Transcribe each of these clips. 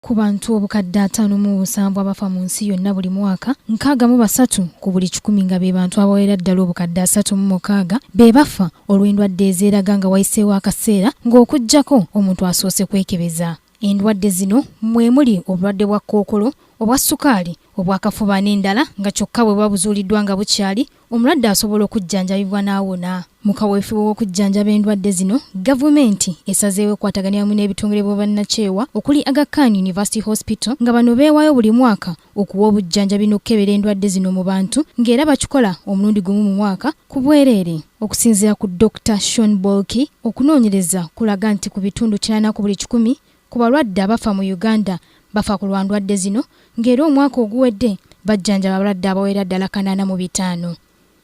Ku bantu obukadde 5.7 abafa mu nsi yonna buli mwaka, 63 ku buli 100 nga be bantu abawera ddala obukadde 36 be bafa olw'endwadde ezeeraga nga wayiseewo akaseera ng'okuggyako omuntu asoose kwekebeza. Endwadde zino mwe muli obulwadde bwa kkookolo, obwa ssukaali, obwakafuba n'endala nga kyokka bwe babuzuuliddwa nga bukyali, omulwadde asobola okujjanjabibwa n'awona. Mu kaweefube w'okujjanjaba endwadde zino, gavumenti esazeewo ekwataganya wamu n'ebitongole bw'obannakyewa okuli Aga Khan University Hospital nga bano beewaayo buli mwaka okuwa obujjanjabi n'okukebera endwadde zino mu bantu ng'era bakikola omulundi gumu mu mwaka ku bwereere. Okusinziira ku Dr. Sean Bolki, okunoonyereza kulaga nti ku bitundu 90 ku buli 100 ku balwadde abafa mu Uganda bafa ku lwa ndwadde zino ng'era omwaka oguwedde bajjanjaba abalwadde abawera ddala 85.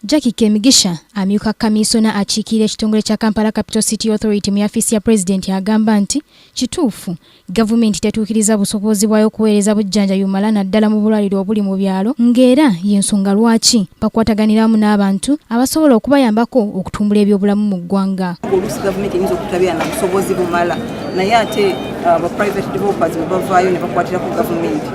Jackie Kemigisha, amyuka kamisona akiikirira ekitongole kya Kampala Capital City Authority mu yafisi ya President agamba nti kituufu gavumenti tetuukiriza busobozi bwayo okuweereza bujjanjabi bumala naddala mu bulwaliro obuli mu byalo ng'era y'ensonga lwaki bakwataganiramu n'abantu abasobola okubayambako okutumbula ebyobulamu mu ggwanga. Oluusi gavumenti eyinza okutabira na busobozi bumala naye ate aba private developers bwe bavaayo ne bakwatira ku gavumenti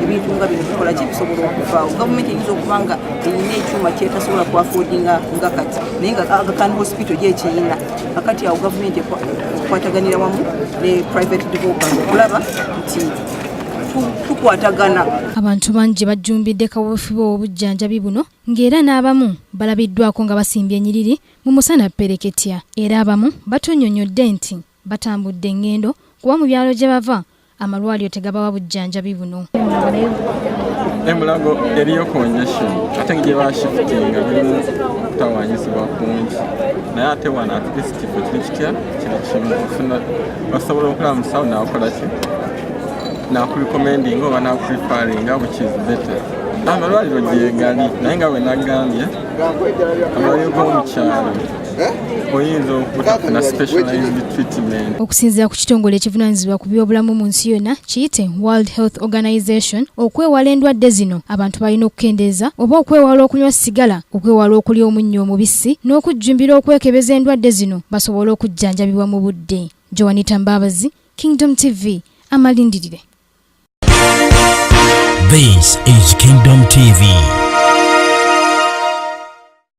ebintu nga bino bikola ki bisobola okuvaawo. Gavumenti eyinza okuba nga eyina ekyuma kyetasobola kuaffordinga nga kati naye nga Aga Khan Hospital gyekiyina akati awo gavumenti ekwataganira wamu ne private developers okulaba nti tukwatagana. Abantu bangi bajjumbidde kaweefube obujjanjabi buno ng'era n'abamu balabiddwako nga basimbye ennyiriri mu musana pereketya era abamu batonnyonnyodde nti batambudde engendo kuba mu byalo gye bava amalwaliro tegabawa bujjanjabi buno. Emulago eriyo congestion ate gye bashifitinga birimu kutawanyizibwa kungi naye ate wana at least kifo kiri kitya kiri kimu ofuna basobola okulaba musawo n'akola ki n'akurecommendinga oba n'akureferringa which is better. Amalwaliro gyegali naye nga bwe nagambye amalwaliro g'omukyalo oyinza okutafuna specialized treatment. Okusinziira ku kitongole ekivunaanyizibwa ku byobulamu mu nsi yonna kiyite World Health Organization, okwewala endwadde zino abantu balina okukendeeza oba okwewala okunywa sigala, okwewala okulya omunnyo omubisi n'okujjumbira okwekebeza endwadde zino basobole okujjanjabibwa mu budde. Joanita Mbabazi, Kingdom TV, amalindirire. This is Kingdom TV.